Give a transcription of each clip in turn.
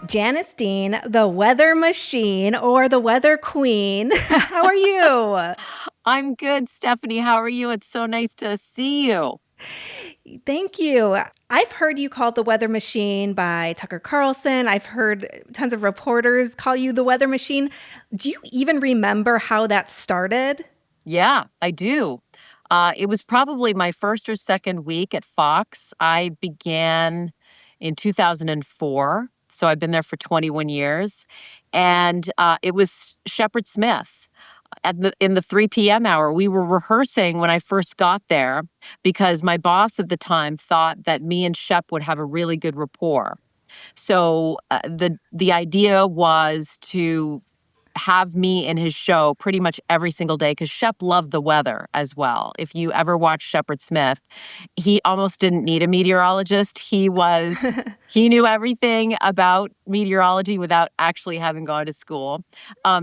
Janice Dean, the weather machine or the weather queen. How are you? I'm good, Stephanie. How are you? It's so nice to see you. Thank you. I've heard you called the weather machine by Tucker Carlson. I've heard tons of reporters call you the weather machine. Do you even remember how that started? Yeah, I do. It was probably my first or second week at Fox. I began in 2004, so I've been there for 21 years. And it was Shepard Smith. In the 3 p.m. hour, we were rehearsing when I first got there because my boss at the time thought that me and Shep would have a really good rapport. So the idea was to have me in his show pretty much every single day because Shep loved the weather as well. If you ever watched Shepard Smith, he almost didn't need a meteorologist. He knew everything about meteorology without actually having gone to school.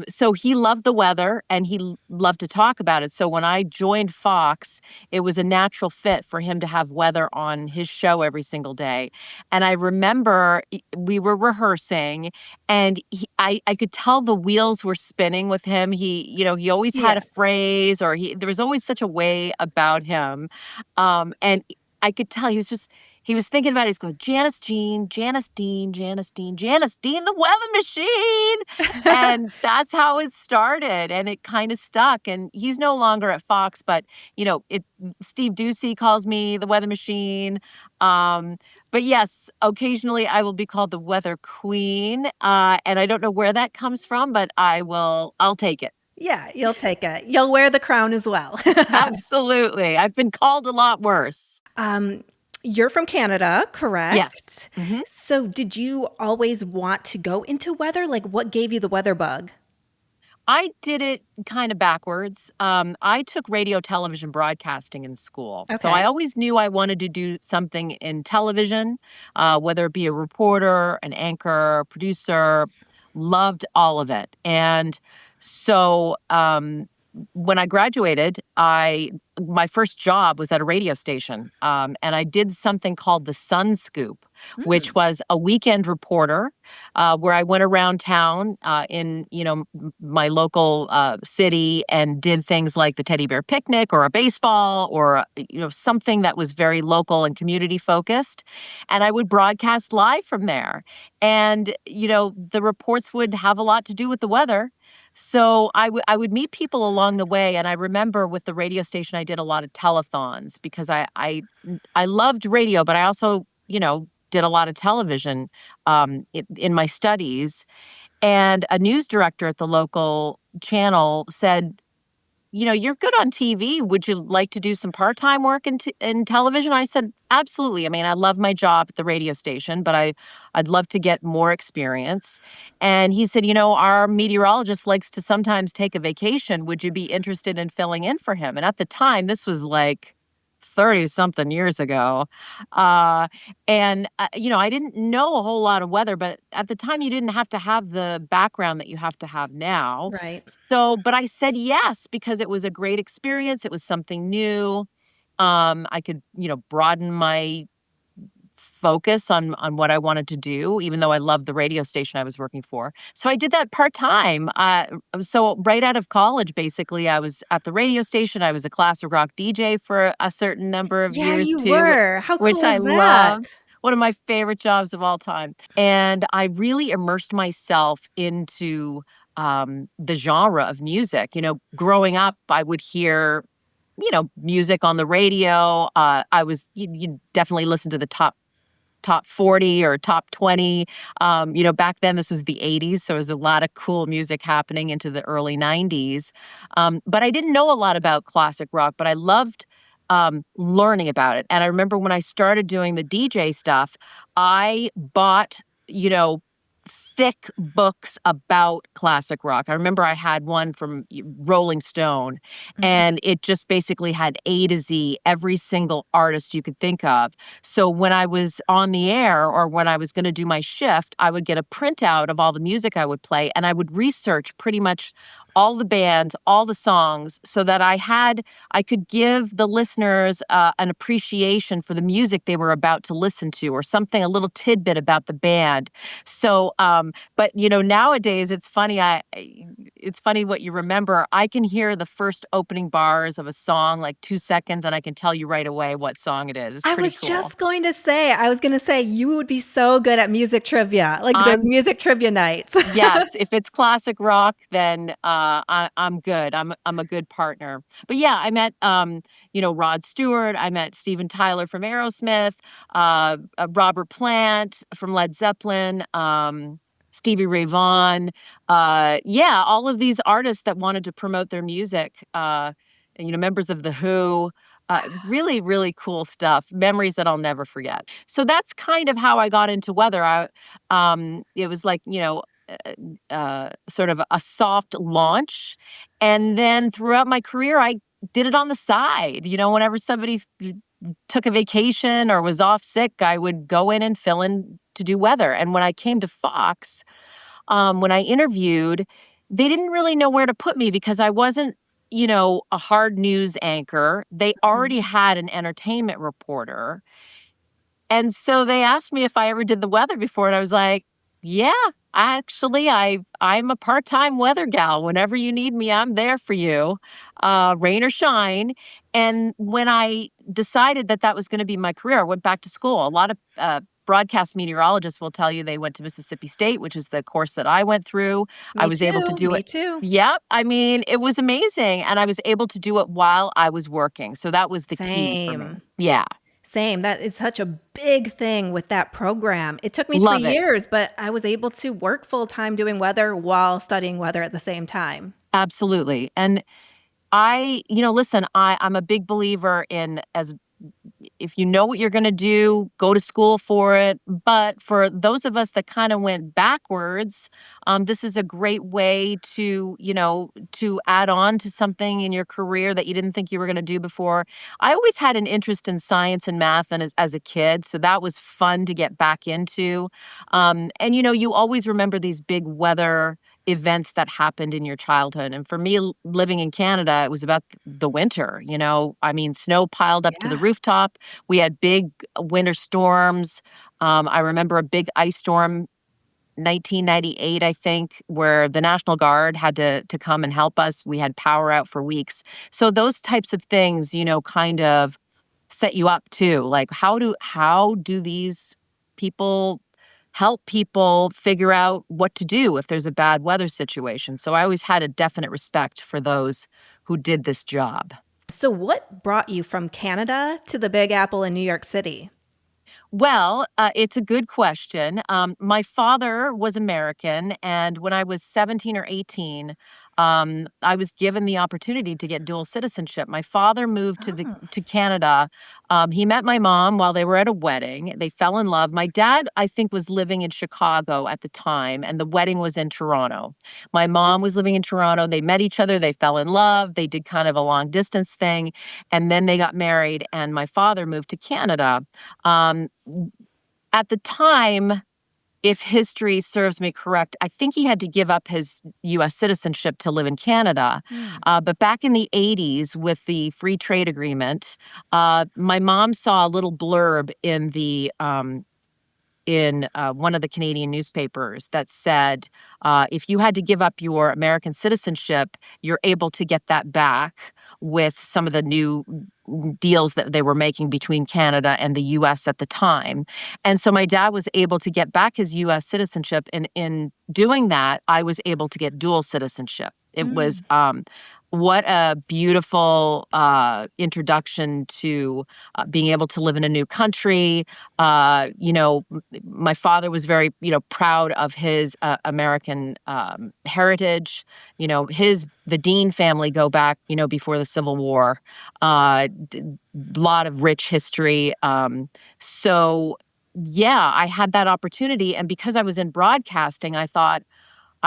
So he loved the weather and he loved to talk about it. So when I joined Fox, it was a natural fit for him to have weather on his show every single day. And I remember we were rehearsing and I could tell the wheels were spinning with him. He always had a Yes. phrase or there was always such a way about him. And I could tell he was thinking about it. He's going, Janice Jean, Janice Dean, Janice Dean, Janice Dean, the weather machine. And that's how it started. And it kind of stuck. And he's no longer at Fox, but Steve Ducey calls me the weather machine. But yes, occasionally I will be called the weather queen. And I don't know where that comes from, but I'll take it. Yeah, you'll take it. You'll wear the crown as well. Absolutely. I've been called a lot worse. Um, you're from Canada, Yes. correct? Mhm. So did you always want to go into weather? Like what gave you the weather bug? I did it kind of backwards. I took radio, television, broadcasting in school. So I Okay. always knew I wanted to do something in television, whether it be a reporter, an anchor, producer, loved all of it. And so when I graduated, my first job was at a radio station, and I did something called the Sun Scoop, Mm. which was a weekend reporter where I went around town in my local city and did things like the teddy bear picnic or a baseball or something that was very local and community focused, and I would broadcast live from there. And the reports would have a lot to do with the weather. So I would meet people along the way, and I remember with the radio station I did a lot of telethons because I loved radio, but I also did a lot of television in my studies. And a news director at the local channel said, you're good on TV. Would you like to do some part-time work in television? I said, absolutely. I mean, I love my job at the radio station, but I'd love to get more experience. And he said, our meteorologist likes to sometimes take a vacation. Would you be interested in filling in for him? And at the time, this was like 30 something years ago. I didn't know a whole lot of weather, but at the time you didn't have to have the background that you have to have now. Right. So, but I said yes because it was a great experience. It was something new. I could, broaden my focus on what I wanted to do, even though I loved the radio station I was working for. So I did that part-time. So right out of college, basically, I was at the radio station. I was a classic rock DJ for a certain number of Yeah, years you too, were. How which cool I is that? loved. One of my favorite jobs of all time. And I really immersed myself into the genre of music. Growing up, I would hear music on the radio. You definitely listen to the top 40 or top 20. Back then this was the 80s, so there was a lot of cool music happening into the early 90s. But I didn't know a lot about classic rock, but I loved learning about it. And I remember when I started doing the DJ stuff, I bought, thick books about classic rock. I remember I had one from Rolling Stone, Mhm. and it just basically had A to Z, every single artist you could think of. So when I was on the air or when I was going to do my shift, I would get a printout of all the music I would play, and I would research pretty much all the bands, all the songs, so that I could give the listeners an appreciation for the music they were about to listen to, or something, a little tidbit about the band. So, but nowadays it's funny. It's funny what you remember. I can hear the first opening bars of a song, like 2 seconds, and I can tell you right away what song it is. It's I pretty was cool. just going to say, I was gonna say you would be so good at music trivia, like those I'm music trivia nights. Yes, if it's classic rock, then I'm good. I'm a good partner. But yeah, I met Rod Stewart. I met Steven Tyler from Aerosmith, Robert Plant from Led Zeppelin, Stevie Ray Vaughan. Yeah, all of these artists that wanted to promote their music. Members of the Who. Really, really cool stuff. Memories that I'll never forget. So that's kind of how I got into weather. It was like, sort of a soft launch. And then throughout my career, I did it on the side. Whenever somebody took a vacation or was off sick, I would go in and fill in to do weather. And when I came to Fox, when I interviewed, they didn't really know where to put me because I wasn't, a hard news anchor. They already Mhm. had an entertainment reporter. And so they asked me if I ever did the weather before, and I was like, "Yeah, actually, I'm a part-time weather gal. Whenever you need me, I'm there for you, rain or shine." And when I decided that that was going to be my career, I went back to school. A lot of broadcast meteorologists will tell you they went to Mississippi State, which is the course that I went through. I Me was able to too, do me it. too. Yep. I mean, it was amazing. And I was able to do it while I was working. So that was the key for me. Same. Yeah. Same. That is such a big thing with that program. It took me 3 Love it. years, but I was able to work full time doing weather while studying weather at the same time. Absolutely. And listen, I'm a big believer in, as if you know what you're going to do, go to school for it. But for those of us that kind of went backwards, this is a great way to add on to something in your career that you didn't think you were going to do before. I always had an interest in science and math, and as a kid, so that was fun to get back into. And you always remember these big weather events that happened in your childhood. And for me, living in Canada, it was about the winter. I mean, snow piled up to the Yeah. rooftop. We had big winter storms. I remember a big ice storm, 1998, I think, where the National Guard had to come and help us. We had power out for weeks. So those types of things, kind of set you up too. Like how do these people help people figure out what to do if there's a bad weather situation? So I always had a definite respect for those who did this job. So what brought you from Canada to the Big Apple in New York City? Well, it's a good question. My father was American, and when I was 17 or 18, I was given the opportunity to get dual citizenship. My father moved Oh, to Canada. He met my mom while they were at a wedding. They fell in love. My dad, I think, was living in Chicago at the time, and the wedding was in Toronto. My mom was living in Toronto. They met each other. They fell in love. They did kind of a long distance thing, and then they got married. And my father moved to Canada. Um, at the time, if history serves me correct, I think he had to give up his US citizenship to live in Canada. hmm. But back in the 80s, with the free trade agreement, my mom saw a little blurb in one of the Canadian newspapers that said, if you had to give up your American citizenship, you're able to get that back with some of the new deals that they were making between Canada and the US at the time. And so my dad was able to get back his US citizenship. And in doing that, I was able to get dual citizenship. It was Mm. what a beautiful introduction to being able to live in a new country. My father was very, proud of his American heritage. The Dean family go back, before the Civil War. Lot of rich history. So, yeah, I had that opportunity, and because I was in broadcasting, I thought,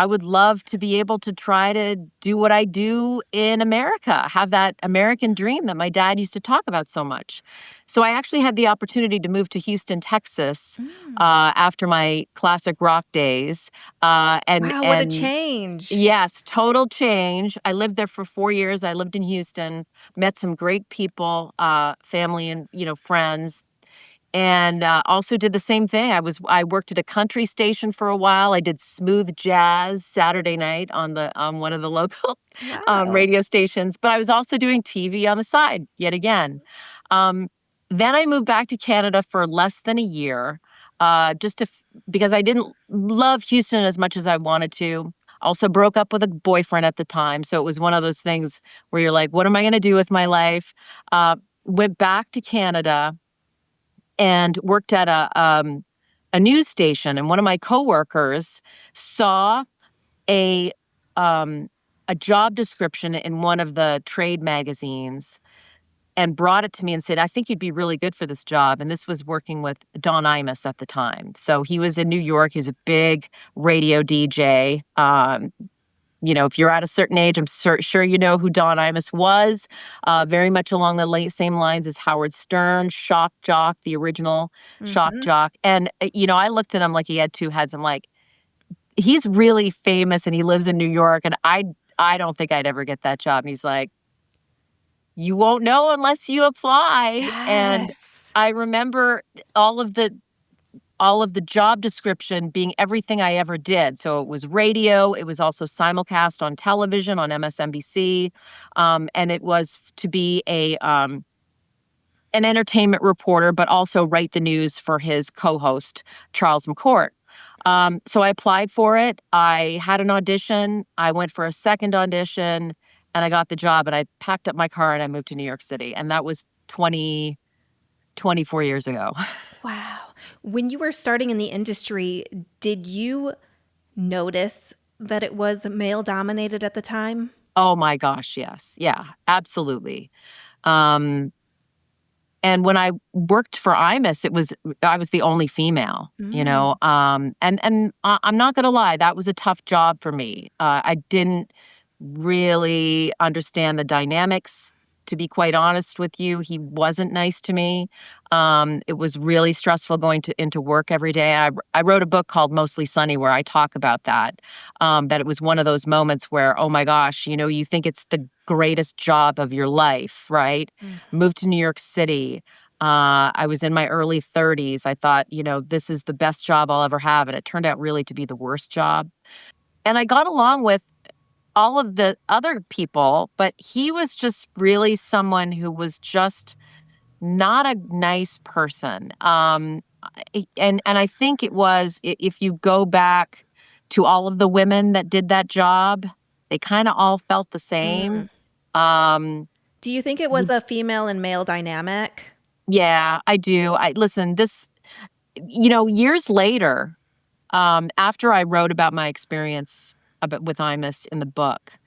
I would love to be able to try to do what I do in America, have that American dream that my dad used to talk about so much. So I actually had the opportunity to move to Houston, Texas, Mm. after my classic rock days, Wow, what a and change. yes, total change. I lived there for 4 years. I lived in Houston, met some great people, family and friends, and also did the same thing. I worked at a country station for a while. I did smooth jazz Saturday night on one of the local Wow. radio stations. But I was also doing TV on the side yet again. Um, then I moved back to Canada for less than a year, because I didn't love Houston as much as I wanted to. Also broke up with a boyfriend at the time, so it was one of those things where you're like, "What am I going to do with my life?" Went back to Canada and worked at a news station. And one of my coworkers saw a um, a job description in one of the trade magazines and brought it to me and said, "I think you'd be really good for this job." And this was working with Don Imus at the time. So he was in New York. He was a big radio DJ. If you're at a certain age, I'm sure you know who Don Imus was. Very much along the same lines as Howard Stern, shock jock, the original shock Mhm. jock. And I looked at him like he had two heads. I'm like, he's really famous and he lives in New York, and I don't think I'd ever get that job. And he's like, you won't know unless you apply. And Yes. I remember all of the all of the job description being everything I ever did. So it was radio, it was also simulcast on television on MSNBC, and it was to be an entertainment reporter, but also write the news for his co-host Charles McCourt. So I applied for it. I had an audition. I went for a second audition, and I got the job. And I packed up my car and I moved to New York City, and that was 24 years ago. Wow. When you were starting in the industry, did you notice that it was male dominated at the time? Oh my gosh, yes. Yeah, absolutely. Um, and when I worked for Imus, I was the only female, Mm. and I'm not gonna lie, that was a tough job for me. I didn't really understand the dynamics. To be quite honest with you, he wasn't nice to me. It was really stressful going into work every day. I wrote a book called Mostly Sunny where I talk about that. That it was one of those moments where, oh my gosh, you think it's the greatest job of your life, right? Mm. Moved to New York City. I was in my early 30s. I thought, this is the best job I'll ever have. And it turned out really to be the worst job. And I got along with all of the other people, but he was just really someone who was just not a nice person. And I think it was, if you go back to all of the women that did that job, they kind of all felt the same. Mm. Um, Do you think it was a female and male dynamic? Yeah, I do. I listen, years later, after I wrote about my experience with Imus in the book,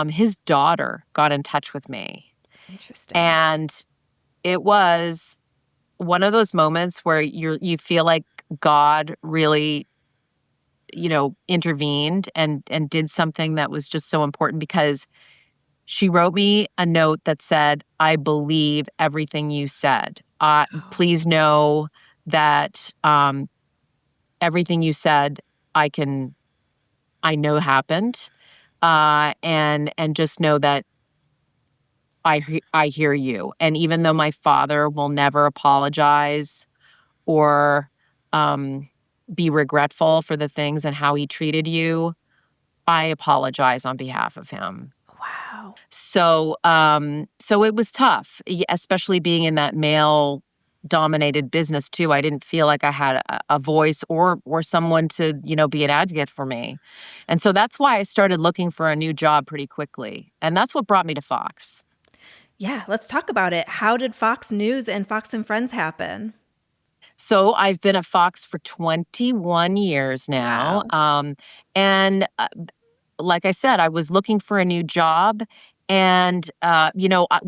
his daughter got in touch with me. Interesting. And it was one of those moments where you feel like God really, intervened and did something that was just so important, because she wrote me a note that said, "I believe everything you said. Oh, Please know that everything you said, I can, I know happened, and just know that I hear you. And even though my father will never apologize or um, be regretful for the things and how he treated you, I apologize on behalf of him." wow. So it was tough, especially being in that male dominated business too. I didn't feel like I had a voice or someone to, be an advocate for me. And so that's why I started looking for a new job pretty quickly. And that's what brought me to Fox. Yeah, let's talk about it. How did Fox News and Fox and Friends happen? So I've been at Fox for 21 years now. Wow. And like I said, I was looking for a new job. And,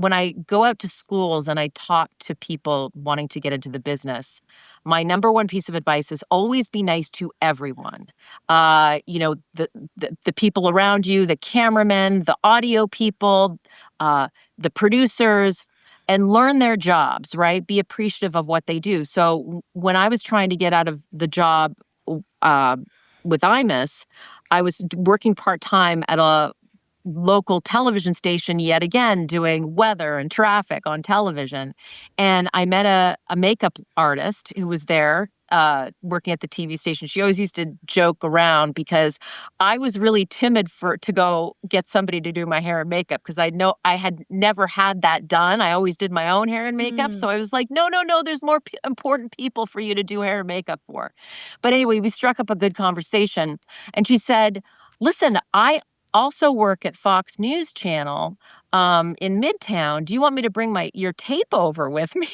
when I go out to schools and I talk to people wanting to get into the business, my number one piece of advice is always be nice to everyone. The people around you, the cameramen, the audio people, uh, the producers, and learn their jobs, right? Be appreciative of what they do. So when I was trying to get out of the job uh, with Imus, I was working part time at a local television station yet again doing weather and traffic on television. And I met a makeup artist who was there working at the TV station. She always used to joke around because I was really timid to go get somebody to do my hair and makeup because I know I had never had that done. I always did my own hair and makeup. Mm. So I was like, no, no, no, there's more important people for you to do hair and makeup for. But anyway, we struck up a good conversation. And she said, listen, I also work at Fox News Channel in Midtown. Do you want me to bring your tape over with me?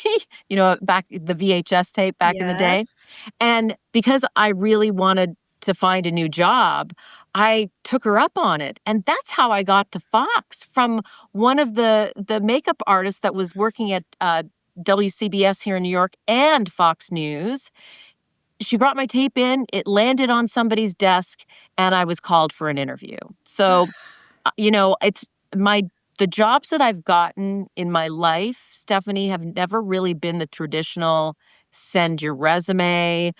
Back the VHS tape back in the day. Yes. And because I really wanted to find a new job, I took her up on it. And that's how I got to Fox from one of the makeup artists that was working at WCBS here in New York and Fox News. She brought my tape in, it landed on somebody's desk, and I was called for an interview. So, it's my the jobs that I've gotten in my life, Stephanie, have never really been the traditional send your resume.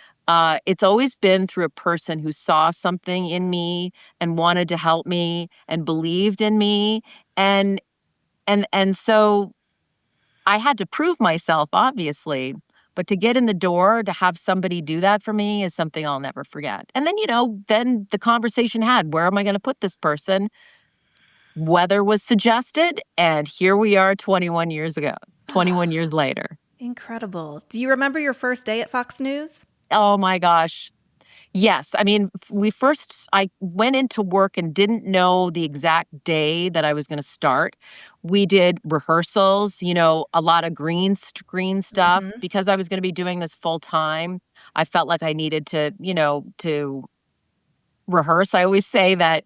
It's always been through a person who saw something in me and wanted to help me and believed in me. And so I had to prove myself, obviously, but to get in the door, to have somebody do that for me is something I'll never forget. And then, then the conversation had, where am I going to put this person? Weather was suggested, and here we are 21 years ago, 21 years later. Incredible. Do you remember your first day at Fox News? Oh my gosh. Yes. I mean, I went into work and didn't know the exact day that I was going to start. We did rehearsals, a lot of green screen stuff Mhm. because I was going to be doing this full time. I felt like I needed to rehearse. I always say that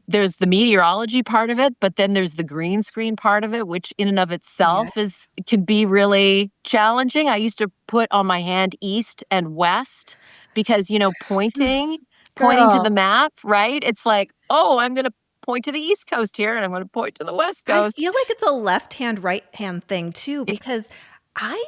there's the meteorology part of it, but then there's the green screen part of it, which in and of itself Yes. can be really challenging. I used to put on my hand east and west because, pointing to the Girl, map, right? It's like, oh, I'm going to point to the East Coast here and I'm going to point to the West I Coast. feel like it's a left hand, right hand thing too, because I,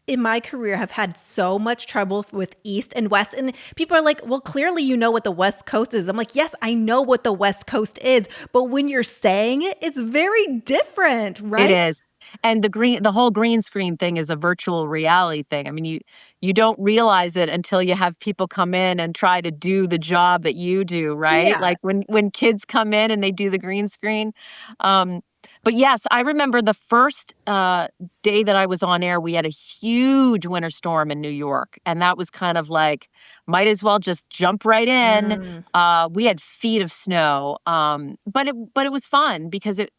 in my career, have had so much trouble with East and West. And people are like, well, clearly you know what the West Coast is. I'm like, yes, I know what the West Coast is. But when you're saying it, it's very different, It right? is. And the whole green screen thing is a virtual reality thing. I mean, you don't realize it until you have people come in and try to do the job that you do, right? Yeah. Like when kids come in and they do the green screen. Um, but yes, I remember the first day that I was on air, we had a huge winter storm in New York, and that was kind of like, might as well just jump right in. Mm, We had feet of snow, but it was fun because it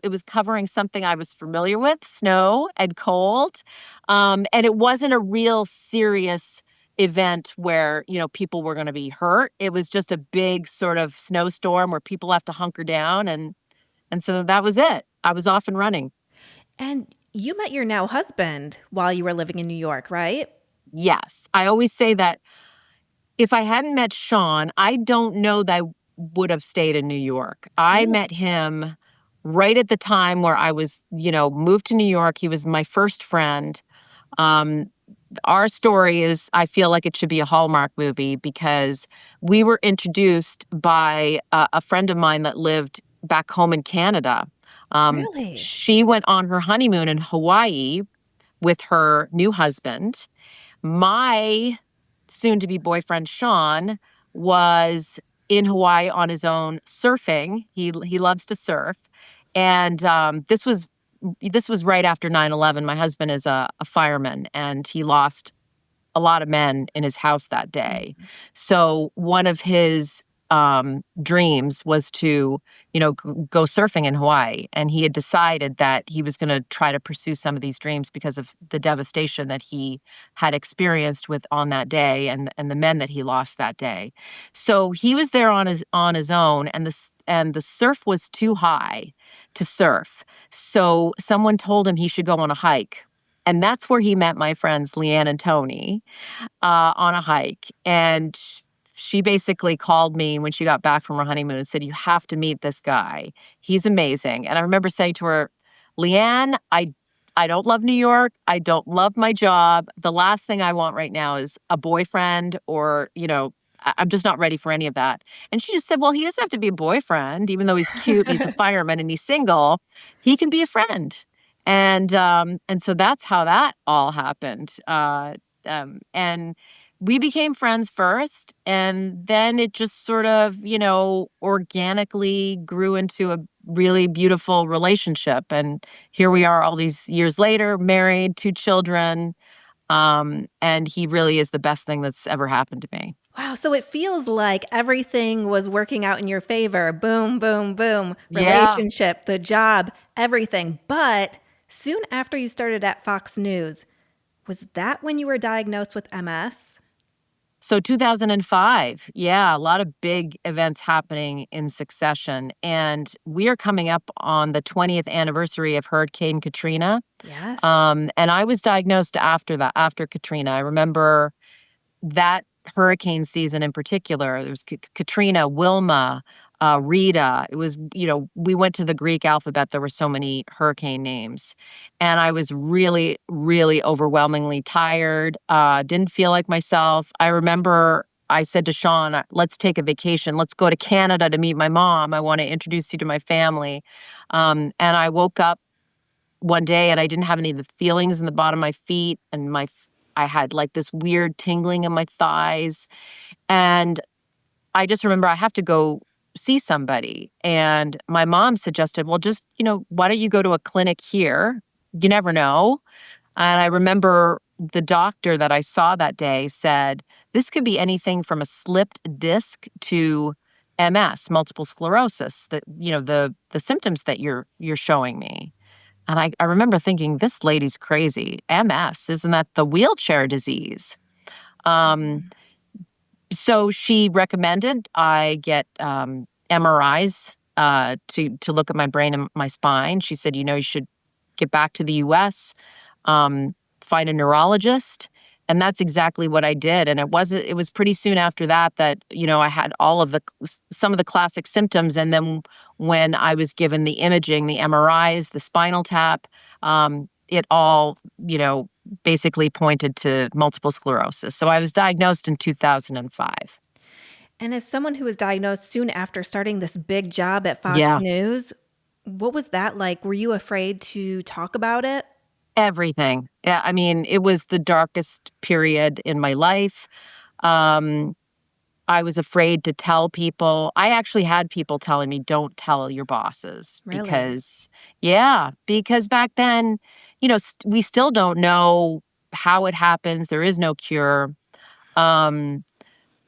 was covering something I was familiar with, snow and cold, and it wasn't a real serious event where people were going to be hurt. It was just a big sort of snowstorm where people have to hunker down, and so that was it. I was off and running. and you met your now husband while you were living in New York, right? Yes, I always say that if I hadn't met Sean, I don't know that I would have stayed in New York. I Really? met him right at the time where I was, moved to New York. He was my first friend. Um, our story is, I feel like it should be a Hallmark movie because we were introduced by a friend of mine that lived back home in Canada. Really? She went on her honeymoon in Hawaii with her new husband. My soon to be boyfriend, Sean, was in Hawaii on his own surfing. He loves to surf. And this was right after 9/11. My husband is a fireman and he lost a lot of men in his house that day. Mhm. So one of his dreams was to, go surfing in Hawaii. And he had decided that he was going to try to pursue some of these dreams because of the devastation that he had experienced with on that day and the men that he lost that day. So he was there on his own, and the surf was too high to surf. So someone told him he should go on a hike. And that's where he met my friends Leanne and Tony on a hike. And she basically called me when she got back from her honeymoon and said, "You have to meet this guy. He's amazing." And I remember saying to her, "Leanne, I don't love New York. I don't love my job. The last thing I want right now is a boyfriend or, I'm just not ready for any of that." And she just said, "Well, he doesn't have to be a boyfriend, even though he's cute and he's a fireman and he's single. He can be a friend." And so that's how that all happened. And we became friends first, and then it just sort of, organically grew into a really beautiful relationship. And here we are all these years later, married, 2 children. And he really is the best thing that's ever happened to me. Wow, so it feels like everything was working out in your favor. Boom, boom, boom. Yeah. Relationship, the job, everything. But soon after you started at Fox News, was that when you were diagnosed with MS? So 2005, yeah, a lot of big events happening in succession. And we are coming up on the 20th anniversary of Hurricane Katrina. Yes. And I was diagnosed after that, after Katrina. I remember that hurricane season in particular. There was Katrina, Wilma, Rita. It was, we went to the Greek alphabet. There were so many hurricane names. And I was really, really overwhelmingly tired, didn't feel like myself. I remember I said to Sean, "Let's take a vacation. Let's go to Canada to meet my mom. I want to introduce you to my family." And I woke up one day and I didn't have any of the feelings in the bottom of my feet, and I had like this weird tingling in my thighs. And I just remember I have to go see somebody. And my mom suggested, "Well, just, why don't you go to a clinic here? You never know." And I remember the doctor that I saw that day said, "This could be anything from a slipped disc to MS, multiple sclerosis, the symptoms that you're showing me." And I remember thinking, this lady's crazy. MS, isn't that the wheelchair disease? Um, so she recommended I get MRIs to look at my brain and my spine. She said, "You should get back to the U.S., find a neurologist." And that's exactly what I did. And it was pretty soon after that, I had some of the classic symptoms. And then when I was given the imaging, the MRIs, the spinal tap, it all, basically pointed to multiple sclerosis. So I was diagnosed in 2005. And as someone who was diagnosed soon after starting this big job at Fox Yeah. News, what was that like? Were you afraid to talk about it? Everything. Yeah, I mean, it was the darkest period in my life. Um, I was afraid to tell people. I actually had people telling me, "Don't tell your bosses," Really? because back then, we still don't know how it happens. There is no cure. Um,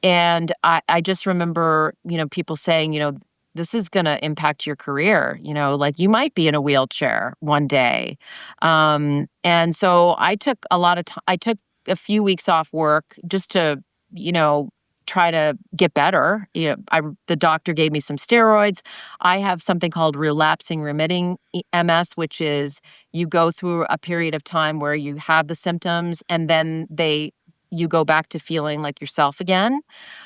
and I just remember, people saying, "This is going to impact your career. Like you might be in a wheelchair one day." And so I took a lot of time. I took a few weeks off work just to, you know, try to get better. The doctor gave me some steroids. I have something called relapsing remitting MS, which is you go through a period of time where you have the symptoms and then you go back to feeling like yourself again.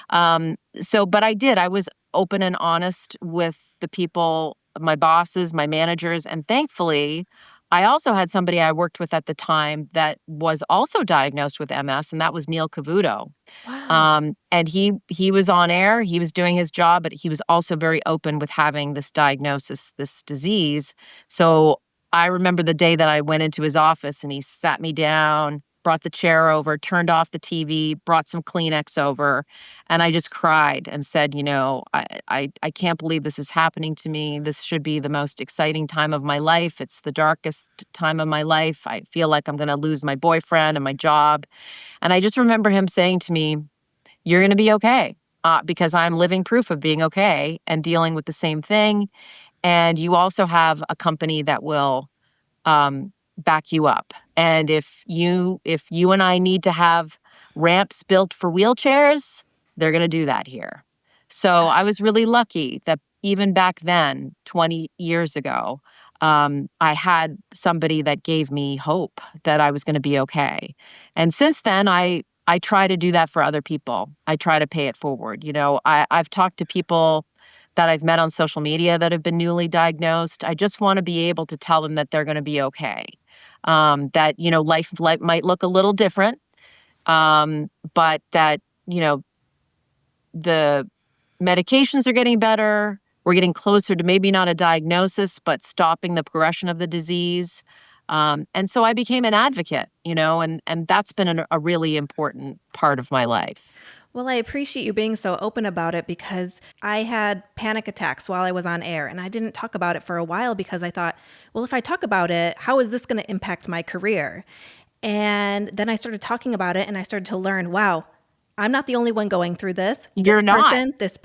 But I was open and honest with the people, my bosses, my managers, and thankfully, I also had somebody I worked with at the time that was also diagnosed with MS, and that was Neil Cavuto. Wow. And he was on air, he was doing his job, but he was also very open with having this diagnosis, this disease. So I remember the day that I went into his office and he sat me down, brought the chair over, turned off the TV, brought some Kleenex over, and I just cried and said, I can't believe this is happening to me. This should be the most exciting time of my life. It's the darkest time of my life. I feel like I'm going to lose my boyfriend and my job. And I just remember him saying to me, "You're going to be okay. because I'm living proof of being okay and dealing with the same thing. And you also have a company that will back you up. And if you and I need to have ramps built for wheelchairs, they're going to do that here. So I was really lucky that even back then, 20 years ago, I had somebody that gave me hope that I was going to be okay. And since then, I try to do that for other people. I try to pay it forward. I've talked to people that I've met on social media that have been newly diagnosed. I just want to be able to tell them that they're going to be okay. That life might look a little different, but that the medications are getting better. We're getting closer to maybe not a diagnosis, but stopping the progression of the disease. And so I became an advocate, and that's been a really important part of my life. Well, I appreciate you being so open about it because I had panic attacks while I was on air and I didn't talk about it for a while because I thought, well, if I talk about it, how is this going to impact my career? And then I started talking about it and I started to learn, wow, I'm not the only one going through this. You're not. This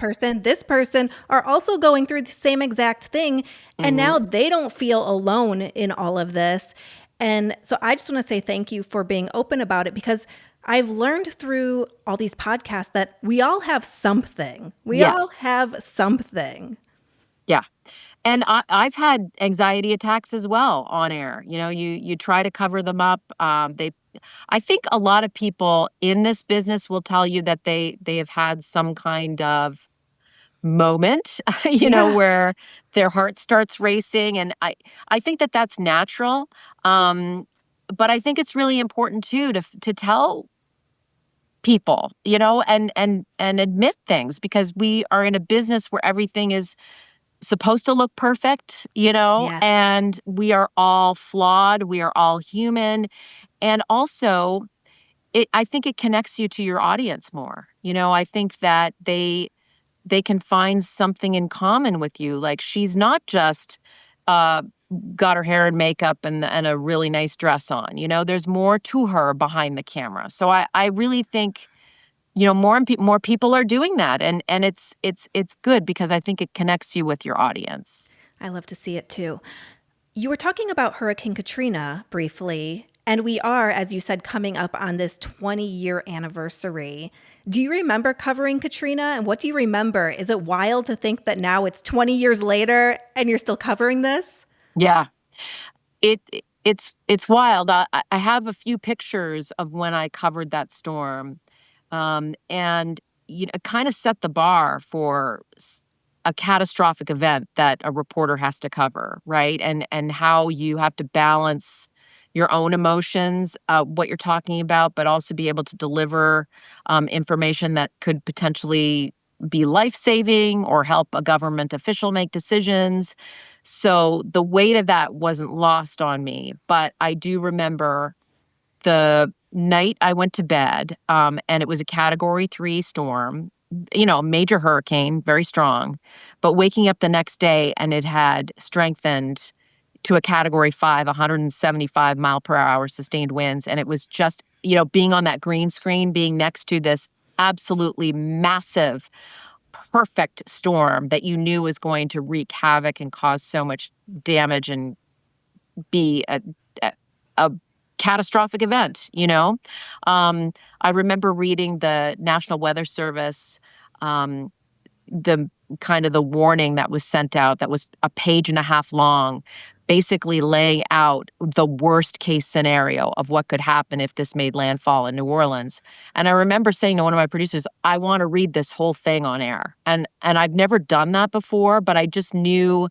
person are also going through the same exact thing. And Hmm. now they don't feel alone in all of this. And so I just want to say thank you for being open about it because I've learned through all these podcasts that we all have something. We all Yes. have something. Yeah. And I've had anxiety attacks as well on air. You try to cover them up. I think a lot of people in this business will tell you that they have had some kind of moment, Yeah. where their heart starts racing, and I think that that's natural. Um, but I think it's really important too to tell people, and admit things because we are in a business where everything is supposed to look perfect, Yes. and we are all flawed. We are all human. And also, I think it connects you to your audience more. I think that they can find something in common with you. Like she's not just uh, got her hair and makeup and a really nice dress on. There's more to her behind the camera. So I really think more people are doing that, and it's good because I think it connects you with your audience. I love to see it too. You were talking about Hurricane Katrina briefly, and we are, as you said, coming up on this 20-year anniversary. Do you remember covering Katrina? And what do you remember? Is it wild to think that now it's 20 years later and you're still covering this? Yeah, it's wild. I have a few pictures of when I covered that storm, and it kind of set the bar for a catastrophic event that a reporter has to cover, right? And how you have to balance your own emotions, what you're talking about, but also be able to deliver information that could potentially be life saving or help a government official make decisions. So the weight of that wasn't lost on me, but I do remember the night I went to bed, and it was a Category 3 storm, major hurricane, very strong, but waking up the next day and it had strengthened to a Category 5, 175-mile-per-hour sustained winds, and it was just, being on that green screen, being next to this absolutely massive, perfect storm that you knew was going to wreak havoc and cause so much damage and be a, a catastrophic event, I remember reading the National Weather Service, um, the kind of the warning that was sent out that was a page and a half long, basically laying out the worst case scenario of what could happen if this made landfall in New Orleans. And I remember saying to one of my producers, I want to read this whole thing on air. And I've never done that before, but I just knew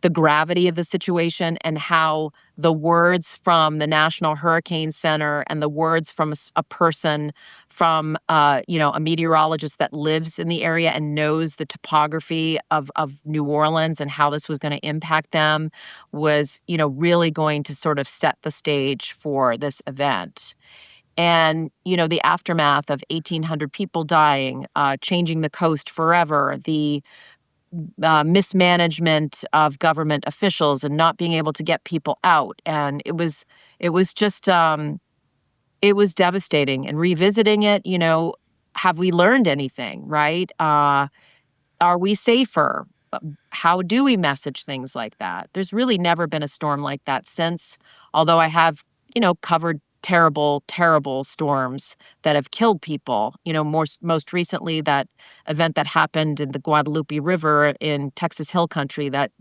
the gravity of the situation and how the words from the National Hurricane Center and the words from a person from a meteorologist that lives in the area and knows the topography of New Orleans and how this was going to impact them was really going to sort of set the stage for this event. And the aftermath of 1,800 people dying, changing the coast forever, the mismanagement of government officials and not being able to get people out. And it was just it was devastating. And revisiting it, have we learned anything, right? Are we safer? How do we message things like that? There's really never been a storm like that since, although I have, covered terrible, terrible storms that have killed people. Most recently, that event that happened in the Guadalupe River in Texas Hill Country that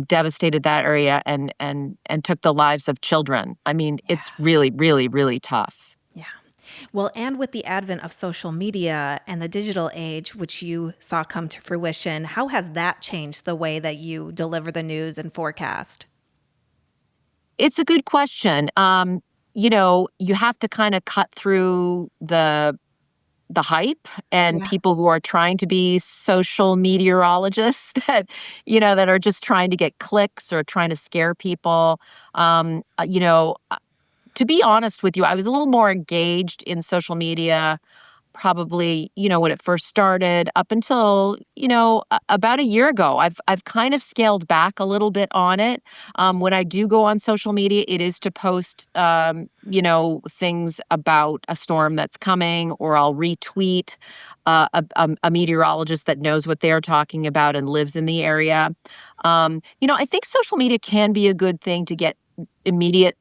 devastated that area and took the lives of children. I mean, Yeah. it's really, really, really tough. Yeah. Well, and with the advent of social media and the digital age, which you saw come to fruition, how has that changed the way that you deliver the news and forecast? It's a good question. You have to kind of cut through the hype and Yeah. people who are trying to be social meteorologists that are just trying to get clicks or trying to scare people. To be honest with you, I was a little more engaged in social media probably, when it first started up until, about a year ago. I've kind of scaled back a little bit on it. When I do go on social media, it is to post, things about a storm that's coming, or I'll retweet a meteorologist that knows what they're talking about and lives in the area. I think social media can be a good thing to get immediate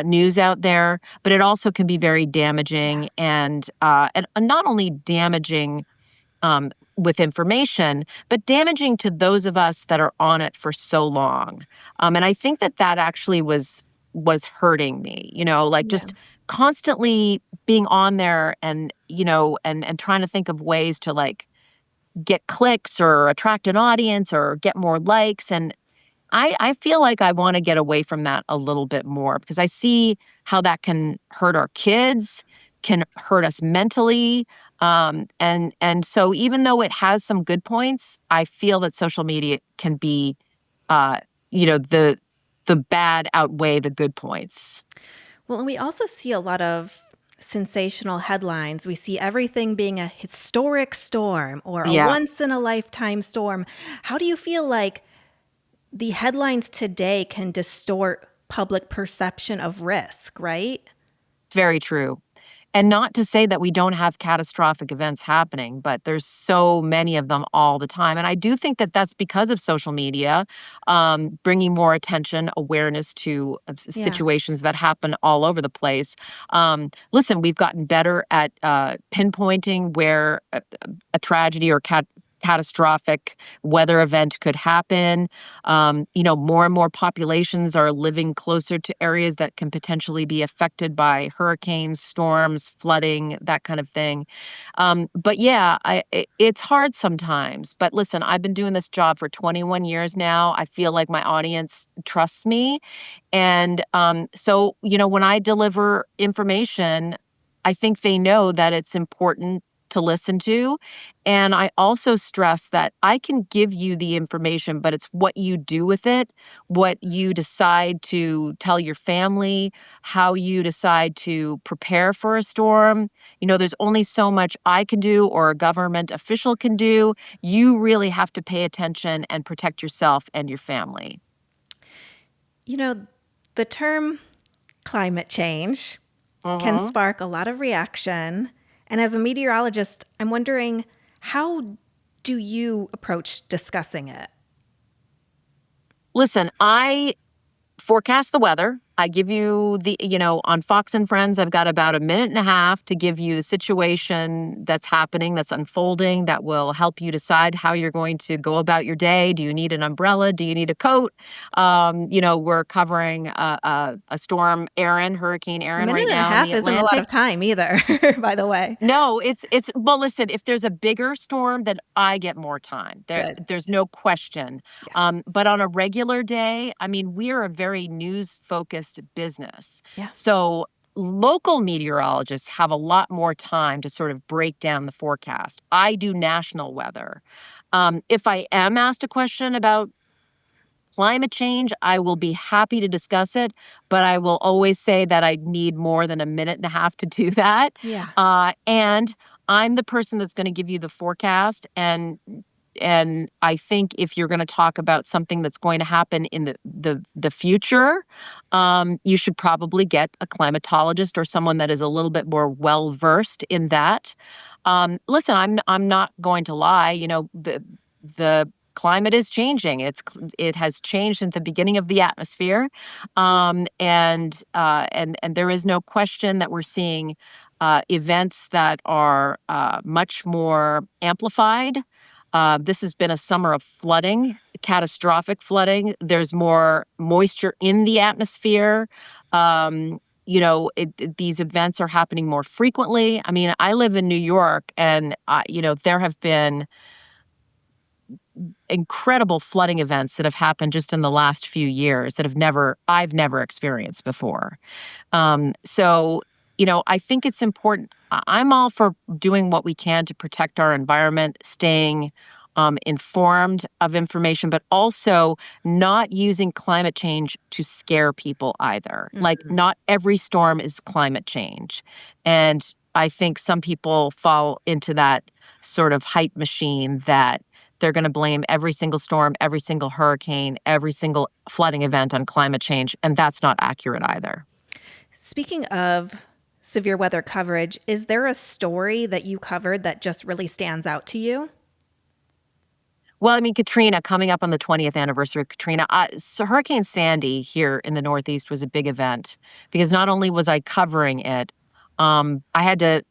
news out there, but it also can be very damaging and not only damaging with information, but damaging to those of us that are on it for so long. And I think that actually was hurting me. Like Yeah. just constantly being on there and trying to think of ways to like get clicks or attract an audience or get more likes. And I feel like I wanna get away from that a little bit more because I see how that can hurt our kids, can hurt us mentally, and so even though it has some good points, I feel that social media can be, uh, the bad outweigh the good points. Well, and we also see a lot of sensational headlines. We see everything being a historic storm or a Yeah. once in a lifetime storm. How do you feel like the headlines today can distort public perception of risk, right? It's very true. And not to say that we don't have catastrophic events happening, but there's so many of them all the time. And I do think that that's because of social media, bringing more attention, awareness to Yeah. situations that happen all over the place. Listen, we've gotten better at pinpointing where a tragedy or catastrophic weather event could happen. More and more populations are living closer to areas that can potentially be affected by hurricanes, storms, flooding, that kind of thing. But yeah, it's hard sometimes. But listen, I've been doing this job for 21 years now. I feel like my audience trusts me. And so, when I deliver information, I think they know that it's important to listen to. And I also stress that I can give you the information, but it's what you do with it, what you decide to tell your family, how you decide to prepare for a storm. There's only so much I can do or a government official can do. You really have to pay attention and protect yourself and your family. You know, the term climate change can Mhm. spark a lot of reaction. And as a meteorologist, I'm wondering, how do you approach discussing it? Listen, I forecast the weather. I give you on Fox and Friends, I've got about a minute and a half to give you the situation that's happening, that's unfolding, that will help you decide how you're going to go about your day. Do you need an umbrella? Do you need a coat? We're covering a storm, Hurricane A Aaron, minute right and a now in the half isn't a lot Atlantic. of time either, by the way. No, well, listen, if there's a bigger storm, then I get more time. Good. There's no question. Yeah. But on a regular day, I mean, we're a very news-focused business. Yeah. So local meteorologists have a lot more time to sort of break down the forecast. I do national weather. If I am asked a question about climate change, I will be happy to discuss it, but I will always say that I need more than a minute and a half to do that. Yeah. And I'm the person that's going to give you the forecast, and I think if you're going to talk about something that's going to happen in the future, You should probably get a climatologist or someone that is a little bit more well versed in that. Listen, I'm not going to lie. The climate is changing. It has changed at the beginning of the atmosphere, and there is no question that we're seeing events that are much more amplified. This has been a summer of flooding, catastrophic flooding. There's more moisture in the atmosphere. These events are happening more frequently. I mean, I live in New York, and there have been incredible flooding events that have happened just in the last few years that I've never experienced before. I think it's important. I'm all for doing what we can to protect our environment, staying informed of information, but also not using climate change to scare people either. Like, Mhm. not every storm is climate change. And I think some people fall into that sort of hype machine that they're going to blame every single storm, every single hurricane, every single flooding event on climate change. And that's not accurate either. Speaking of severe weather coverage, is there a story that you covered that just really stands out to you? Well, I mean, Katrina, coming up on the 20th anniversary of Katrina. So Hurricane Sandy here in the Northeast was a big event because not only was I covering it, I had a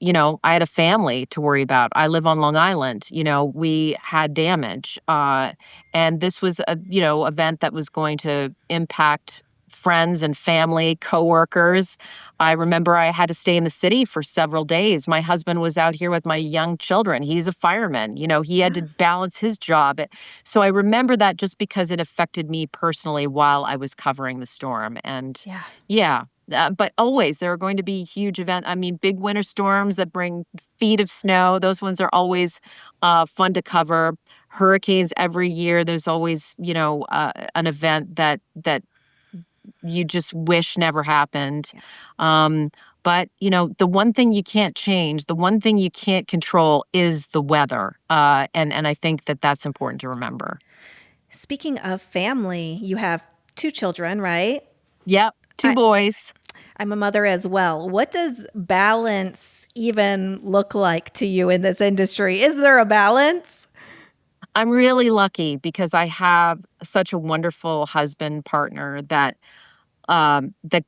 family to worry about. I live on Long Island. We had damage. And this was a, event that was going to impact friends and family, coworkers. I remember I had to stay in the city for several days. My husband was out here with my young children. He's a fireman. He had to Yeah. balance his job. So I remember that just because it affected me personally while I was covering the storm. And Yeah. yeah, but always there are going to be huge events. I mean, big winter storms that bring feet of snow. Those ones are always fun to cover. Hurricanes every year. There's always, an event that you just wish never happened. Yeah. Um, but the one thing you can't change, the one thing you can't control is the weather. And I think that that's important to remember. Speaking of family, you have two children, right? Yep, two I, boys. I'm a mother as well. What does balance even look like to you in this industry? Is there a balance? I'm really lucky because I have such a wonderful husband partner that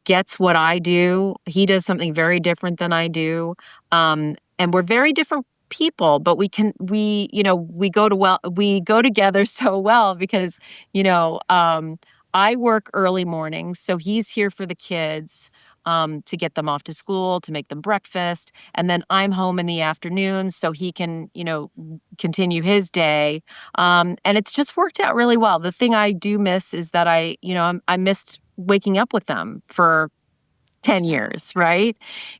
gets what I do. He does something very different than I do. And we're very different people, but we go together so well because, you know, um, I work early mornings, so he's here for the kids. To get them off to school, to make them breakfast. And then I'm home in the afternoon so he can, continue his day. And it's just worked out really well. The thing I do miss is that I missed waking up with them for 10 years, right?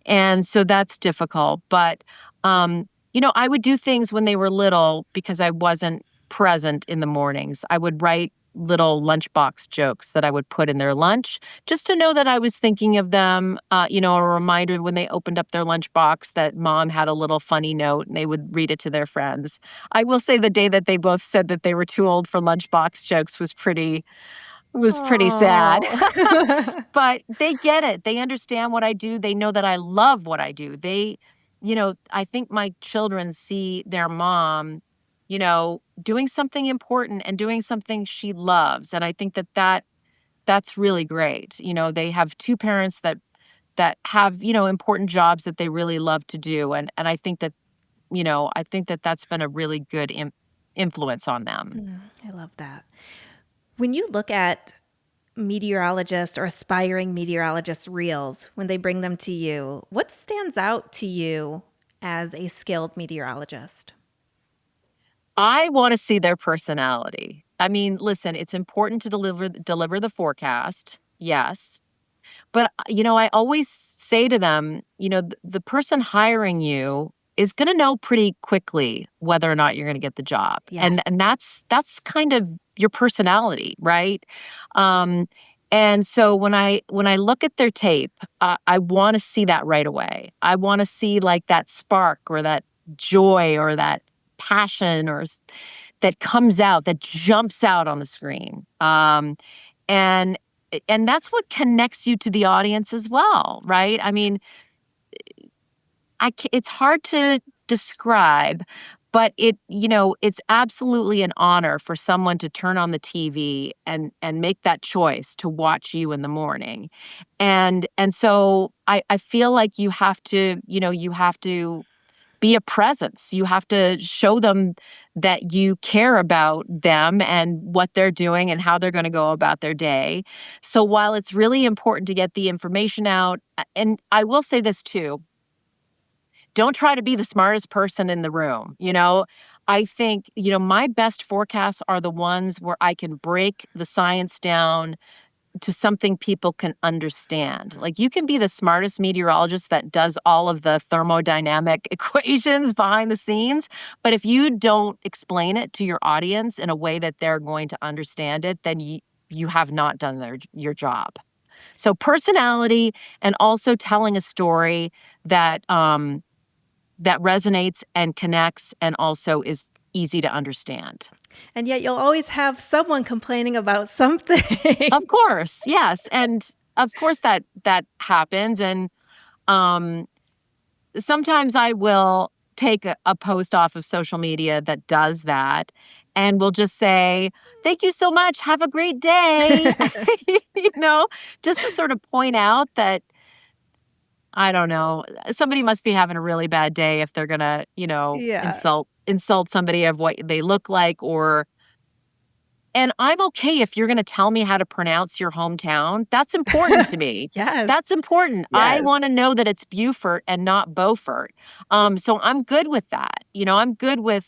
And so that's difficult. But, I would do things when they were little because I wasn't present in the mornings. I would write little lunchbox jokes that I would put in their lunch just to know that I was thinking of them. A reminder when they opened up their lunchbox that mom had a little funny note and they would read it to their friends. I will say the day that they both said that they were too old for lunchbox jokes was pretty sad. Oh. But they get it. They understand what I do. They know that I love what I do. I think my children see their mom, doing something important and doing something she loves. And I think that's really great. They have two parents that have, important jobs that they really love to do. And I think that that's been a really good influence on them. I love that. When you look at meteorologists or aspiring meteorologists' reels, when they bring them to you, what stands out to you as a skilled meteorologist? I wanna see their personality. I mean, listen, it's important to deliver the forecast, yes, but, I always say to them, the person hiring you is gonna know pretty quickly whether or not you're gonna get the job, Yes. and that's kind of your personality, right? Um, and so when I look at their tape, I wanna see that right away. I wanna see, like, that spark or that joy or that passion that comes out, that jumps out on the screen. And and that's what connects you to the audience as well, right? I mean, it's hard to describe, but it's absolutely an honor for someone to turn on the TV and make that choice to watch you in the morning. And so I feel like you have to be a presence. You have to show them that you care about them and what they're doing and how they're going to go about their day. So while it's really important to get the information out, and I will say this too, don't try to be the smartest person in the room. I think, my best forecasts are the ones where I can break the science down to something people can understand. Like, you can be the smartest meteorologist that does all of the thermodynamic equations behind the scenes, but if you don't explain it to your audience in a way that they're going to understand it, then you have not done your job. So personality, and also telling a story that resonates and connects and also is easy to understand. And yet you'll always have someone complaining about something. Of course, yes, and of course that happens, and um, sometimes I will take a post off of social media that does that, and will just say, "Thank you so much. Have a great day." you know, just to sort of point out that, I don't know, somebody must be having a really bad day if they're gonna, Yeah. insult somebody of what they look like. And I'm okay if you're gonna tell me how to pronounce your hometown. That's important to me. Yes. That's important. I Yes. wanna know that it's Beaufort and not Beaufort. So I'm good with that. I'm good with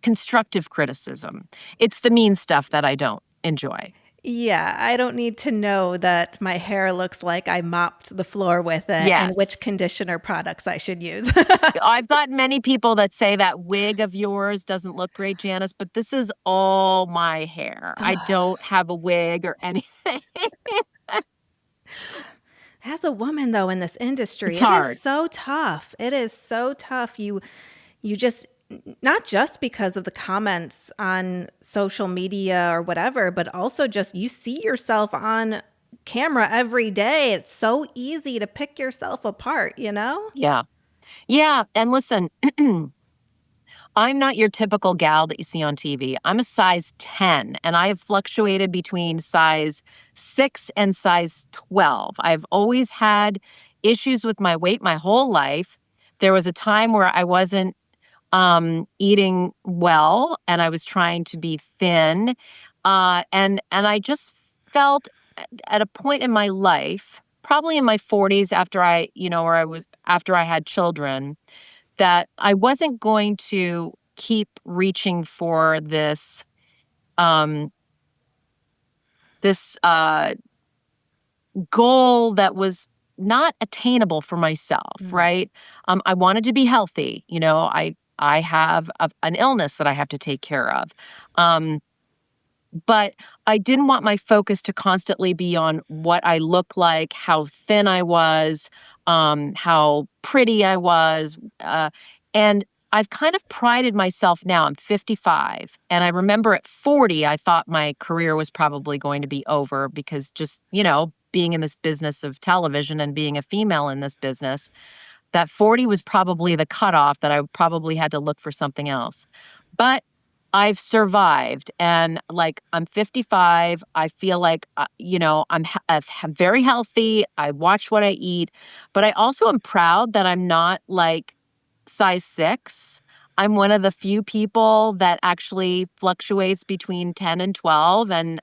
constructive criticism. It's the mean stuff that I don't enjoy. Yeah, I don't need to know that my hair looks like I mopped the floor with it and which Yes. conditioner products I should use. I've got many people that say that wig of yours doesn't look great, Janice, but this is all my hair. I Ugh. don't have a wig or anything. As a woman, though, in this It's industry, it is hard. so tough. It is so tough. You just not just because of the comments on social media or whatever, but also just you see yourself on camera every day. It's so easy to pick yourself apart, you know? Yeah. Yeah. And listen, I'm not your typical gal that you see on TV. I'm a size 10, and I have fluctuated between size 6 and size 12. I've always had issues with my weight my whole life. There was a time where I wasn't eating well, and I was trying to be thin. And I just felt at a point in my life, probably in my 40s, after I had children, that I wasn't going to keep reaching for um, this goal that was not attainable for myself, Mm. right? I wanted to be healthy. I have an illness that I have to take care of. Um, but I didn't want my focus to constantly be on what I look like, how thin I was, how pretty I was. And I've kind of prided myself now. I'm 55. And I remember at 40, I thought my career was probably going to be over because just, being in this business of television and being a female in this business, that 40 was probably the cutoff that I probably had to look for something else. But I've survived, and like, I'm 55. I feel like, I'm very healthy. I watch what I eat, but I also am proud that I'm not like size 6. I'm one of the few people that actually fluctuates between 10 and 12. And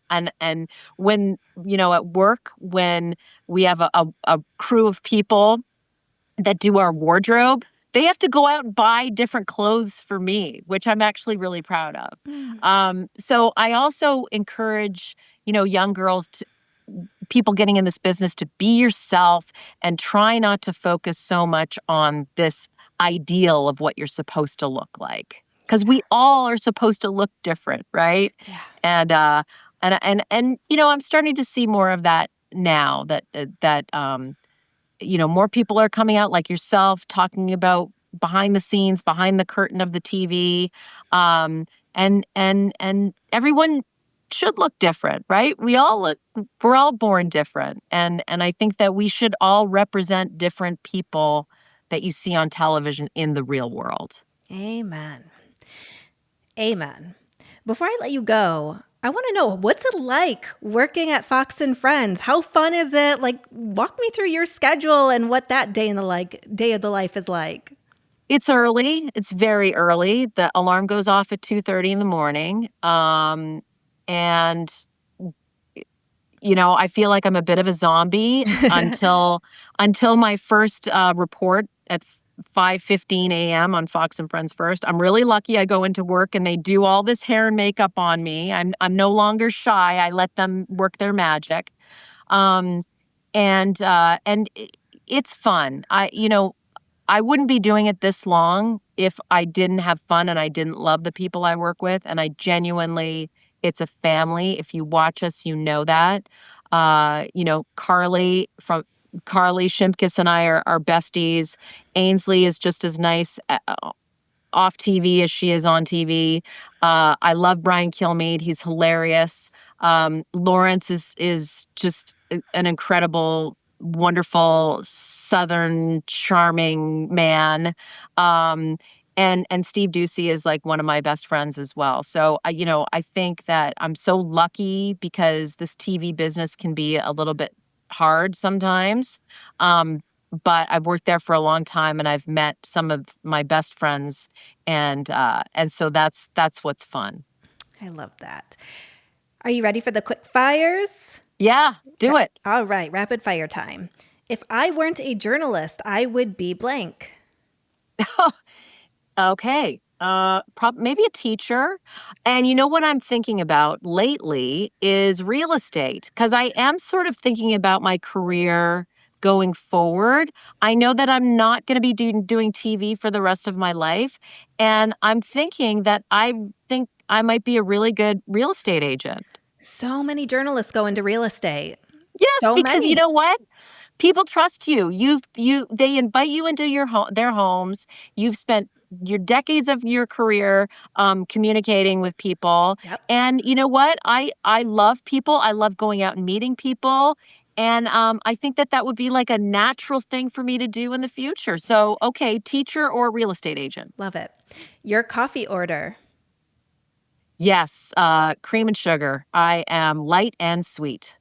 when, at work, when we have a crew of people that do our wardrobe, they have to go out and buy different clothes for me, which I'm actually really proud of. Mm. So I also encourage, young girls, people getting in this business, to be yourself and try not to focus so much on this ideal of what you're supposed to look like. Because we all are supposed to look different, right? Yeah. And I'm starting to see more of that now, that more people are coming out like yourself, talking about behind the scenes, behind the curtain of the TV. And everyone should look different, right? We're all born different. And I think that we should all represent different people that you see on television in the real world. Amen. Amen. Before I let you go, I want to know, what's it like working at Fox and Friends? How fun is it? Like, walk me through your schedule and what that day of the life is like. It's early. It's very early. The alarm goes off at 2:30 in the morning. And I feel like I'm a bit of a zombie until my first report at 5:15 a.m. on Fox and Friends First. I'm really lucky. I go into work and they do all this hair and makeup on me. I'm no longer shy. I let them work their magic. Um, and it's fun. I wouldn't be doing it this long if I didn't have fun and I didn't love the people I work with. And I genuinely, it's a family. If you watch us, you know that. Carly Shimkus and I are besties. Ainsley is just as nice off TV as she is on TV. I love Brian Kilmeade. He's hilarious. Lawrence is just an incredible, wonderful, Southern, charming man. And Steve Ducey is like one of my best friends as well. So I think that I'm so lucky because this TV business can be a little bit hard sometimes. But I've worked there for a long time and I've met some of my best friends and so that's what's fun. I love that. Are you ready for the quick fires? Yeah, do it. All right, rapid fire time. If I weren't a journalist, I would be blank. Okay. Maybe a teacher. And you know what I'm thinking about lately is real estate because I am sort of thinking about my career going forward. I know that I'm not going to be doing TV for the rest of my life. And I'm thinking that I think I might be a really good real estate agent. So many journalists go into real estate. Yes, So because you many. know what? People trust you. They invite you into their homes. You've spent your decades of your career communicating with people. Yep. And you know what? I love people. I love going out and meeting people. And I think that would be like a natural thing for me to do in the future. So, okay, teacher or real estate agent. Love it. Your coffee order. Yes, cream and sugar. I am light and sweet.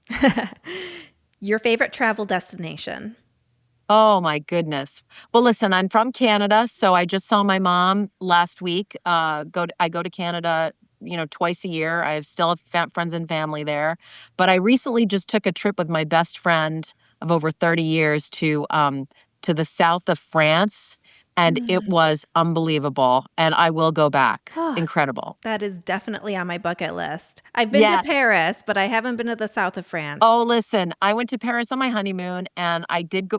Your favorite travel destination. Oh my goodness. Well, listen, I'm from Canada, so I just saw my mom last week. I go to Canada, twice a year. I still have friends and family there, but I recently just took a trip with my best friend of over 30 years to the south of France, and it Mm. was unbelievable. And I will go back. Oh, Incredible. that is definitely on my bucket list. I've been to Yes. Paris, but I haven't been to the south of France. Oh, listen, I went to Paris on my honeymoon and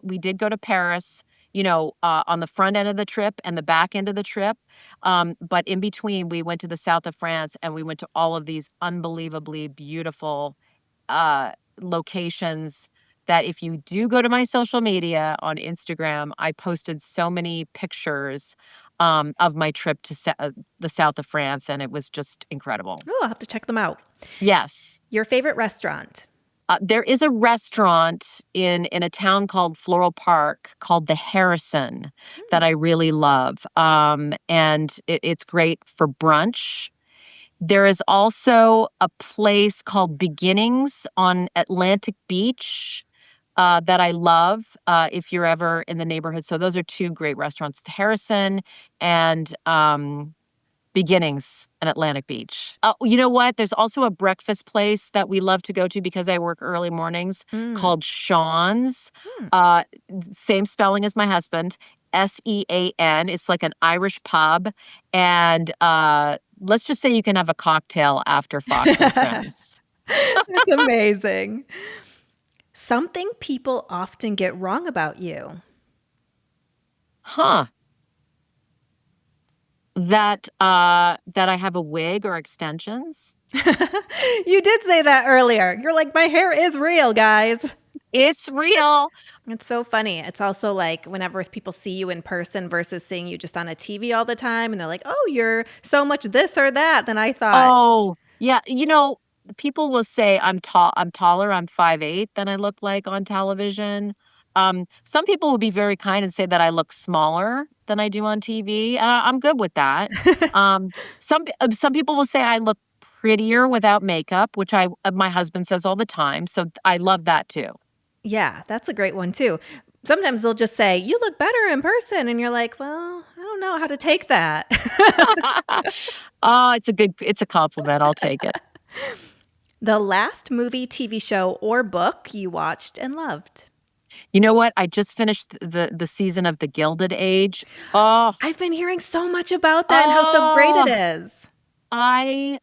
we did go to Paris, on the front end of the trip and the back end of the trip. But in between, we went to the south of France and we went to all of these unbelievably beautiful uh, locations that if you do go to my social media on Instagram, I posted so many pictures of my trip to the south of France and it was just incredible. Oh, I'll have to check them out. Yes. Your favorite restaurant. There is a restaurant in a town called Floral Park called the Harrison that I really love, and it's great for brunch. There is also a place called Beginnings on Atlantic Beach that I love if you're ever in the neighborhood. So those are two great restaurants, the Harrison and Beginnings in Atlantic Beach. Oh, you know what? There's also a breakfast place that we love to go to because I work early mornings Mm. called Sean's. Hmm. Uh, Same spelling as my husband, Sean. It's like an Irish pub. And let's just say you can have a cocktail after Fox and Friends. That's amazing. Something people often get wrong about you. Huh. That I have a wig or extensions. You did say that earlier. You're like, my hair is real, guys. It's real. It's so funny. It's also like whenever people see you in person versus seeing you just on a TV all the time, and they're like, oh, you're so much this or that than I thought. Oh, yeah. people will say I'm tall. I'm taller. I'm 5'8" than I look like on television. Some people will be very kind and say that I look smaller than I do on TV, and I'm good with that. Some people will say I look prettier without makeup, which my husband says all the time. So I love that too. Yeah, that's a great one too. Sometimes they'll just say, "You look better in person," and you're like, "Well, I don't know how to take that." Oh, it's a compliment. I'll take it. The last movie, TV show, or book you watched and loved? You know what? I just finished the season of The Gilded Age. Oh, I've been hearing so much about that and how so great it oh, is. I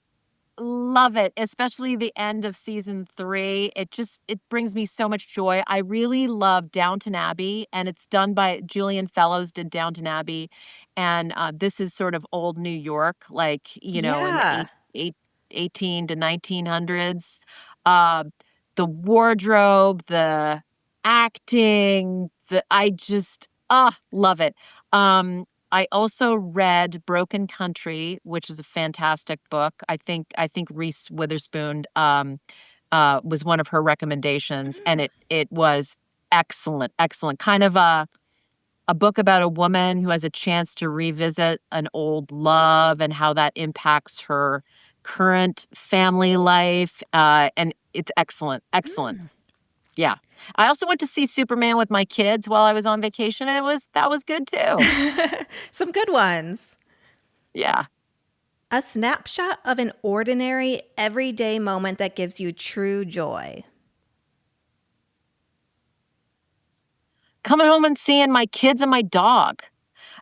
love it, especially the end of season 3. It brings me so much joy. I really love Downton Abbey, and it's done by Julian Fellows did Downton Abbey, and this is sort of old New York, like in the Yeah. 18 to 1900s. Uh, the wardrobe, the acting, the I just love it. I also read Broken Country, which is a fantastic book. I think Reese Witherspoon was one of her recommendations, and it was excellent, excellent. Kind of a book about a woman who has a chance to revisit an old love and how that impacts her current family life. And it's excellent, excellent. Mm. Yeah. I also went to see Superman with my kids while I was on vacation, and that was good too. Some good ones. Yeah. A snapshot of an ordinary, everyday moment that gives you true joy. Coming home and seeing my kids and my dog.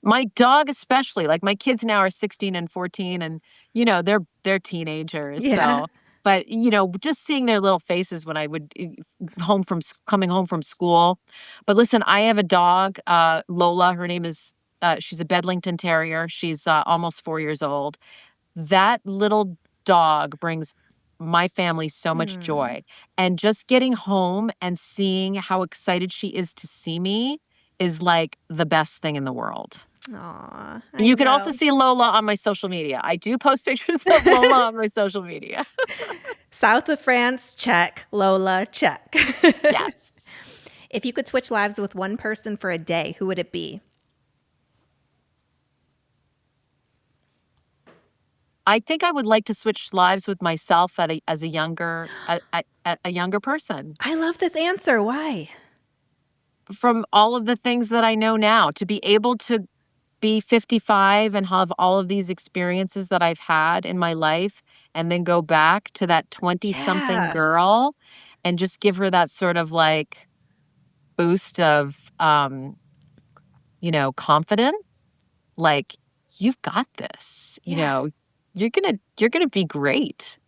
My dog especially, like, my kids now are 16 and 14, and, they're teenagers, Yeah. so but, just seeing their little faces when I would coming home from school. But listen, I have a dog, Lola, her name is she's a Bedlington Terrier, she's, almost 4 years old. That little dog brings my family so much Mm. joy, and just getting home and seeing how excited she is to see me is, like, the best thing in the world. Aw, I You can also know. see Lola on my social media. I do post pictures of Lola on my social media. South of France, check. Lola, check. Yes. If you could switch lives with one person for a day, who would it be? I think I would like to switch lives with myself as a younger a younger person. I love this answer. Why? From all of the things that I know now, to be able to be 55 and have all of these experiences that I've had in my life, and then go back to that 20-something Yeah. girl and just give her that sort of, like, boost of, confidence. Like, "You've got this," Yeah. "You're gonna be great."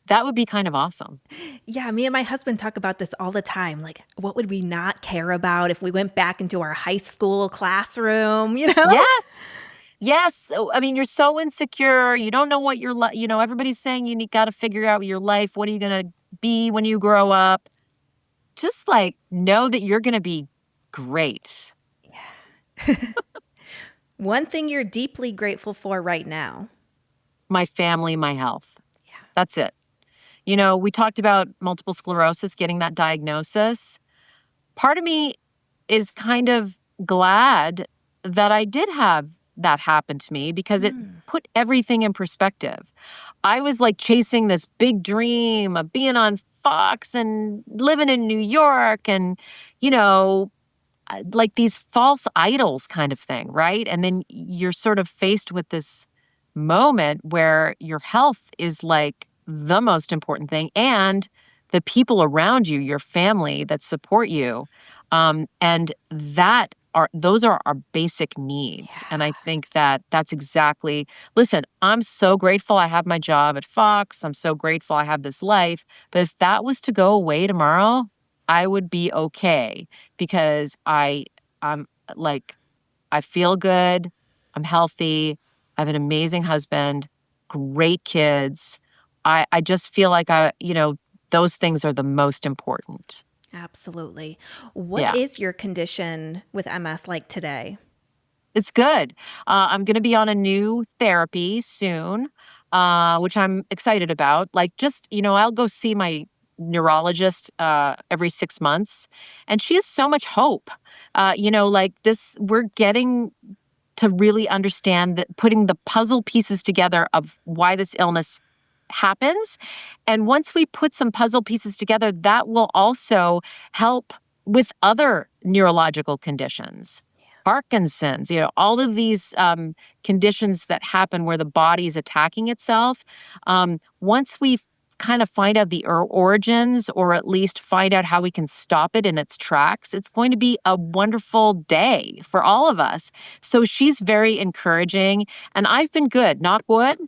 That would be kind of awesome. Yeah, me and my husband talk about this all the time. Like, what would we not care about if we went back into our high school classroom, you know? Yes! Yes, I mean, you're so insecure, you don't know what everybody's saying gotta figure out your life, what are you gonna be when you grow up? Just, like, know that you're gonna be great. Yeah. One thing you're deeply grateful for right now. My family, my health. Yeah. That's it. We talked about multiple sclerosis, getting that diagnosis. Part of me is kind of glad that I did have that happen to me because it Mm. put everything in perspective. I was like chasing this big dream of being on Fox and living in New York and, you know, like these false idols kind of thing, right? And then you're sort of faced with this moment where your health is like the most important thing and the people around you, your family that support you. And those are our basic needs. And I Yeah. think that that's exactly, listen, I'm so grateful I have my job at Fox. I'm so grateful I have this life. But if that was to go away tomorrow, I would be okay because I'm like I feel good, I'm healthy, I have an amazing husband, great kids. I just feel like those things are the most important. Absolutely. What Yeah. is your condition with MS like today? It's good. I'm gonna be on a new therapy soon. which I'm excited about. Like, just, I'll go see my neurologist every 6 months, and she has so much hope. Like this, we're getting to really understand that putting the puzzle pieces together of why this illness happens. And once we put some puzzle pieces together, that will also help with other neurological conditions. Parkinson's, all of these conditions that happen where the body's attacking itself. Once we kind of find out the origins, or at least find out how we can stop it in its tracks, it's going to be a wonderful day for all of us. So she's very encouraging, and I've been good, knock wood.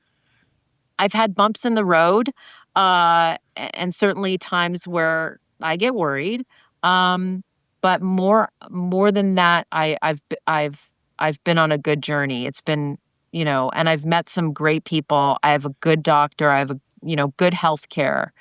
I've had bumps in the road, and certainly times where I get worried. Um, but more than that, I've been on a good journey. It's been, and I've met some great people. I have a good doctor. I have good health care.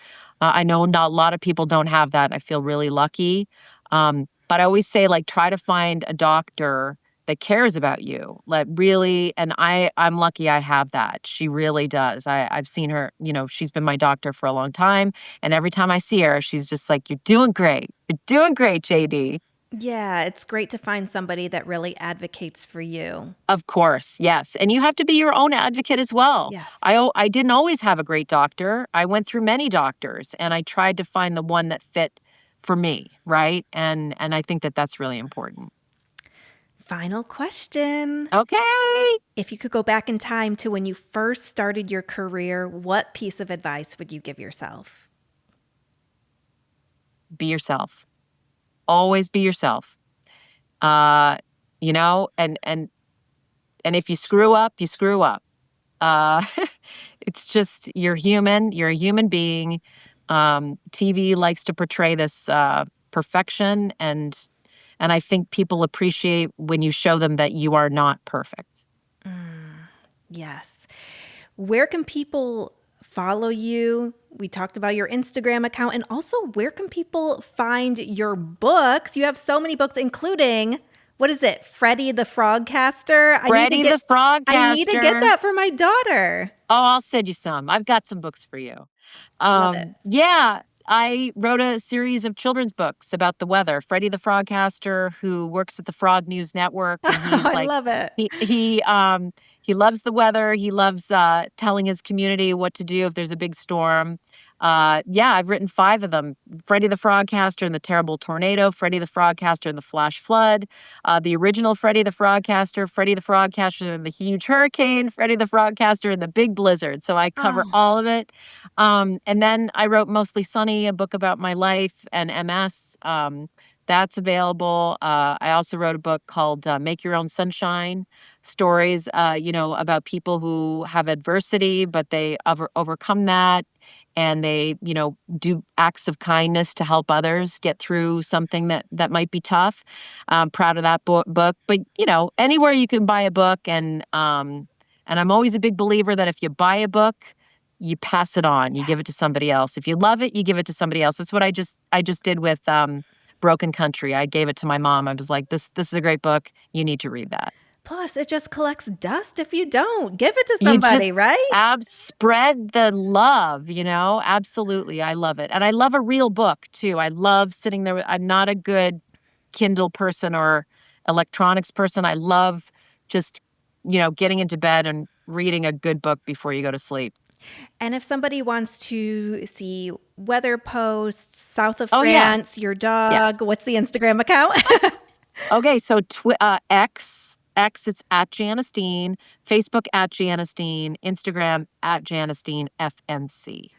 I know not a lot of people don't have that. And I feel really lucky. But I always say, like, try to find a doctor that cares about you, like, really. And I'm lucky I have that. She really does. I've seen her, she's been my doctor for a long time, and every time I see her, she's just like, you're doing great, JD. Yeah, it's great to find somebody that really advocates for you. Of course, yes. And you have to be your own advocate as well. Yes. I didn't always have a great doctor. I went through many doctors, and I tried to find the one that fit for me, right? And I think that that's really important. Final question. Okay. If you could go back in time to when you first started your career, what piece of advice would you give yourself? Be yourself. Always be yourself. And if you screw up, you screw up. Uh, it's just, you're human. You're a human being. TV likes to portray this perfection, and I think people appreciate when you show them that you are not perfect. Yes. Where can people follow you? We talked about your Instagram account, and also where can people find your books? You have so many books, including, what is it? Freddie the Frogcaster. Freddie the I need to get Frogcaster. that for my daughter. Oh, I'll send you some. I've got some books for you. Love it. Yeah, I wrote a series of children's books about the weather. Freddie the Frogcaster, who works at the Frog News Network, and he's I like, love it. he loves the weather. He loves telling his community what to do if there's a big storm. Yeah, I've written 5 of them: Freddie the Frogcaster and the Terrible Tornado, Freddie the Frogcaster and the Flash Flood, the original Freddie the Frogcaster, Freddie the Frogcaster and the Huge Hurricane, Freddie the Frogcaster and the Big Blizzard. So I cover Oh, all of it. And then I wrote Mostly Sunny, a book about my life and MS. That's available. I also wrote a book called Make Your Own Sunshine: stories, about people who have adversity, but they overcome that, and they, do acts of kindness to help others get through something that might be tough. I'm proud of that book. But, anywhere you can buy a book, and I'm always a big believer that if you buy a book, you pass it on, you yes. give it to somebody else. If you love it, you give it to somebody else. That's what I just did with Broken Country. I gave it to my mom. I was like, this is a great book. You need to read that. Plus, it just collects dust if you don't. Give it to You just somebody, right? spread the love, Absolutely. I love it. And I love a real book too. I love sitting there. I'm not a good Kindle person or electronics person. I love just, getting into bed and reading a good book before you go to sleep. And if somebody wants to see weather posts, south of Oh, yeah. France, your dog, Yes. what's the Instagram account? Okay. So X, it's at Janice Dean, Facebook at Janice Dean, Instagram at Janice Dean FNC.